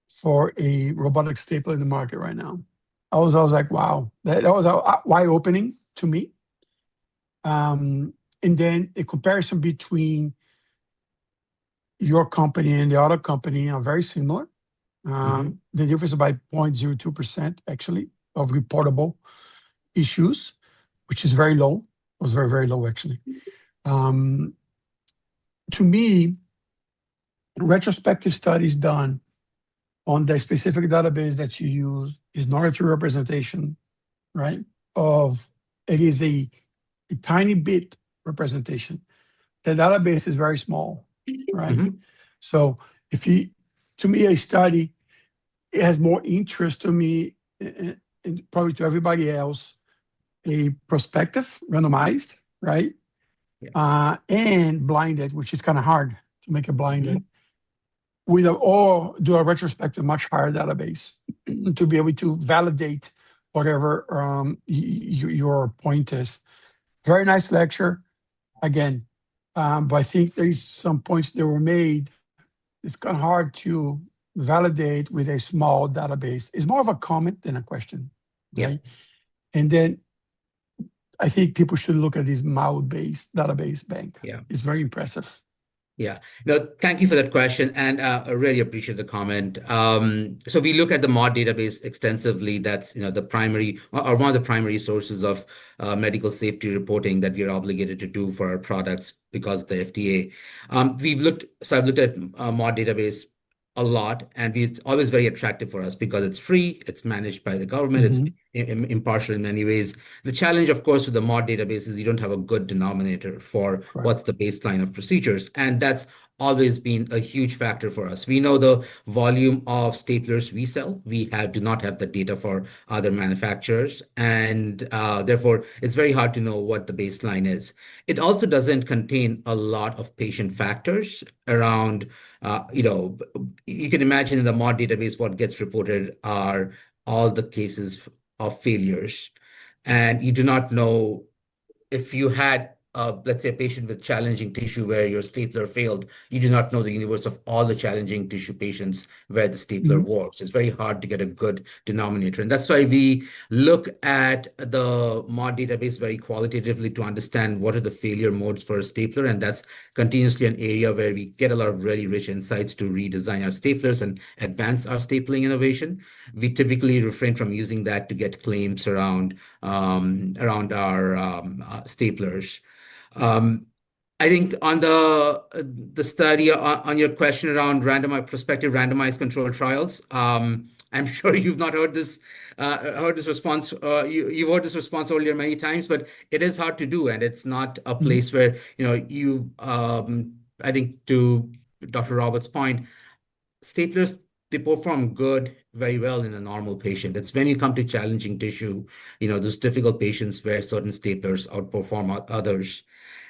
for a robotic stapler in the market right now. I was like, wow, that was eye-opening to me. And then a comparison between your company and the other company are very similar. The difference is by 0.02% actually of reportable issues, which is very low. It was very, very low actually. To me, retrospective studies done on the specific database that you use is not a true representation, right? It is a tiny bit representation. The database is very small, right? So to me, a study, it has more interest to me and probably to everybody else, a prospective, randomized, right? And blinded, which is kind of hard to make a blinded, or do a retrospective, much higher database to be able to validate whatever your point is. Very nice lecture, again, but I think there's some points that were made. It's kind of hard to validate with a small database. It's more of a comment than a question, right? And then I think people should look at this MAUDE-based database bank. Yeah, it's very impressive. Yeah, no, thank you for that question, and I really appreciate the comment. So we look at the MOD database extensively. That's the primary or one of the primary sources of medical safety reporting that we are obligated to do for our products because of the FDA. I've looked at MOD database a lot, and it's always very attractive for us because it's free, it's managed by the government, it's impartial in many ways. The challenge, of course, with the MOD database is you don't have a good denominator for what's the baseline of procedures. And that's always been a huge factor for us. We know the volume of staplers we sell. We do not have the data for other manufacturers. And therefore, it's very hard to know what the baseline is. It also doesn't contain a lot of patient factors around, you can imagine in the MOD database, what gets reported are all the cases of failures. And you do not know if you had, let's say, a patient with challenging tissue where your stapler failed, you do not know the universe of all the challenging tissue patients where the stapler works. It's very hard to get a good denominator. And that's why we look at the MOD database very qualitatively to understand what are the failure modes for a stapler. And that's continuously an area where we get a lot of really rich insights to redesign our staplers and advance our stapling innovation. We typically refrain from using that to get claims around our staplers. I think on the study on your question around prospective randomized controlled trials, I'm sure you've not heard this response. You've heard this response earlier many times, but it is hard to do, and it's not a place where I think to Dr. Roberts' point, staplers, they perform very well in a normal patient. It's when you come to challenging tissue, those difficult patients where certain staplers outperform others.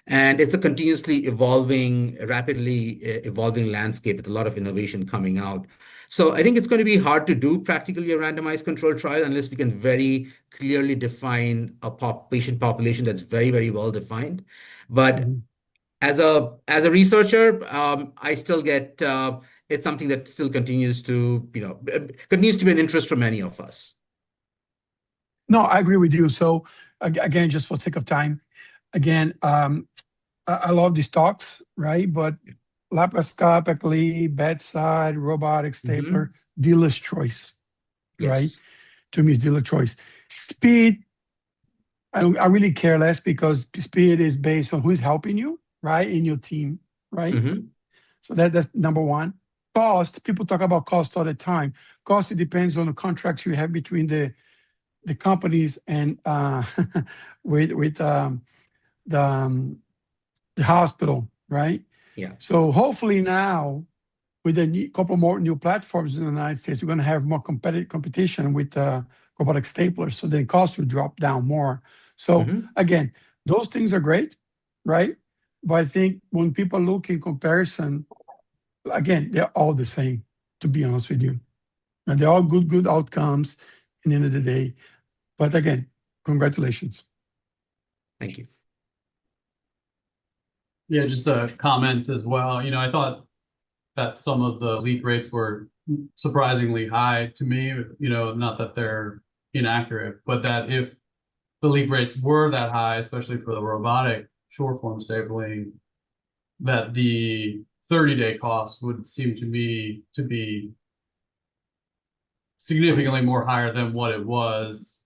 And it's a continuously rapidly evolving landscape with a lot of innovation coming out. So I think it's going to be hard to do practically a randomized controlled trial unless we can very clearly define a patient population that's very, very well defined. But as a researcher, I still get it's something that still continues to be an interest for many of us. No, I agree with you. So again, just for sake of time, again, I love these talks, right? But laparoscopically, bedside, robotic stapler, dealer's choice, right? To me, it's dealer's choice. Speed, I really care less because speed is based on who's helping you, right? In your team, right? So that's number one. Cost, people talk about cost all the time. Cost, it depends on the contracts you have between the companies and with the hospital, right? Yeah. So hopefully now, with a couple more new platforms in the United States, we're going to have more competition with robotic staplers, so the cost will drop down more. So again, those things are great, right? But I think when people look in comparison, again, they're all the same, to be honest with you. And they're all good outcomes in the end of the day. But again, congratulations. Thank you. Yeah, just a comment as well. I thought that some of the leak rates were surprisingly high to me, not that they're inaccurate, but that if the leak rates were that high, especially for the robotic short form stapling, that the 30-day cost would seem to me to be significantly more higher than what it was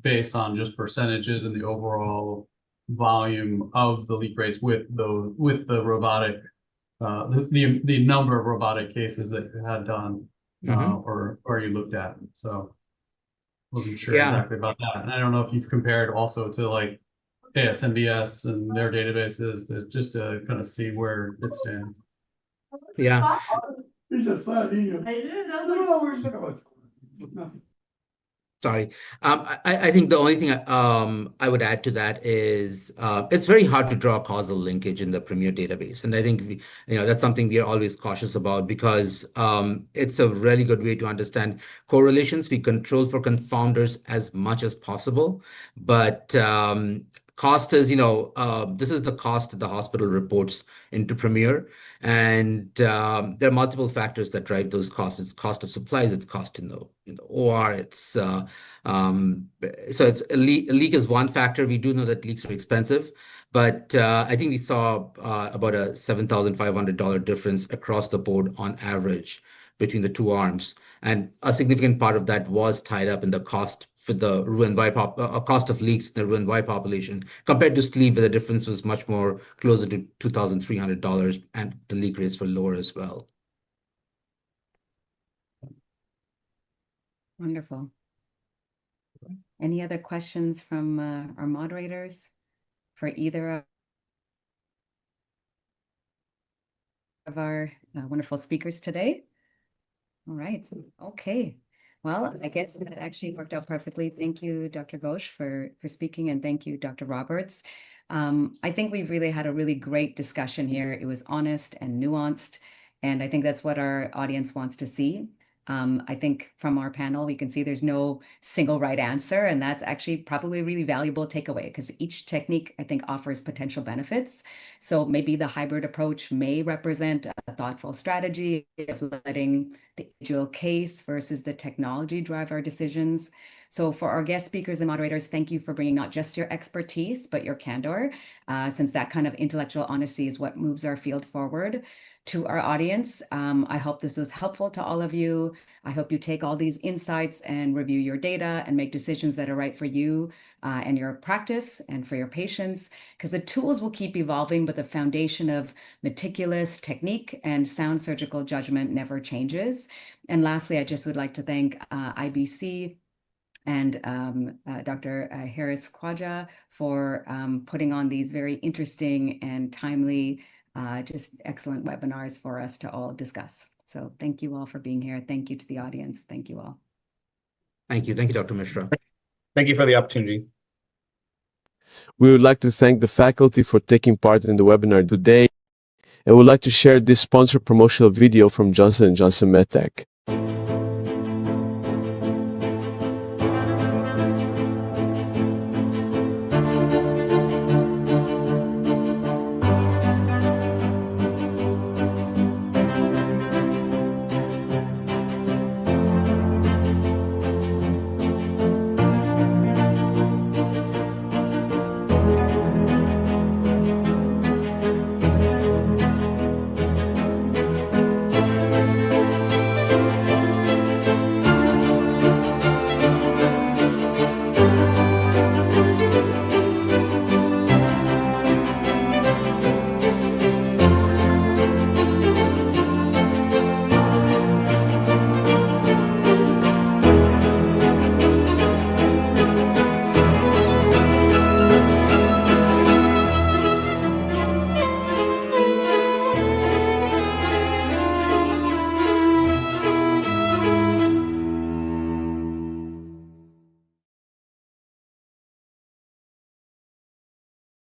based on just percentages and the overall volume of the leak rates with the robotic, the number of robotic cases that you had done or you looked at. So wasn't sure exactly about that. And I don't know if you've compared also to like ASMBS and their databases just to kind of see where it stands. Yeah. Sorry. I think the only thing I would add to that is it's very hard to draw causal linkage in the Premier database. And I think that's something we are always cautious about because it's a really good way to understand correlations. We control for confounders as much as possible, but Cost is, this is the cost that the hospital reports into Premier. And there are multiple factors that drive those costs. It's cost of supplies, it's cost in the OR. So it's a leak is one factor. We do know that leaks are expensive, but I think we saw about a $7,500 difference across the board on average between the two arms. And a significant part of that was tied up in the cost for the Roux-en-Y cost of leaks in the Roux-en-Y population compared to sleeve, where the difference was much more closer to $2,300, and the leak rates were lower as well. Wonderful. Any other questions from our moderators for either of our wonderful speakers today? All right. Okay. Well, I guess that actually worked out perfectly. Thank you, Dr. Ghosh, for speaking, and thank you, Dr. Roberts. I think we've really had a really great discussion here. It was honest and nuanced, and I think that's what our audience wants to see. I think from our panel, we can see there's no single right answer, and that's actually probably a really valuable takeaway, because each technique, I think, offers potential benefits. So maybe the hybrid approach may represent a thoughtful strategy of letting the individual case versus the technology drive our decisions. So for our guest speakers and moderators, thank you for bringing not just your expertise, but your candor, since that kind of intellectual honesty is what moves our field forward. To our audience, I hope this was helpful to all of you. I hope you take all these insights and review your data and make decisions that are right for you and your practice and for your patients, because the tools will keep evolving, but the foundation of meticulous technique and sound surgical judgment never changes. And lastly, I just would like to thank IBC and Dr. Harris Khwaja for putting on these very interesting and timely, just excellent webinars for us to all discuss. So thank you all for being here. Thank you to the audience. Thank you all. Thank you. Thank you, Dr. Misra. Thank you for the opportunity. We would like to thank the faculty for taking part in the webinar today, and would like to share this sponsored promotional video from Johnson & Johnson MedTech.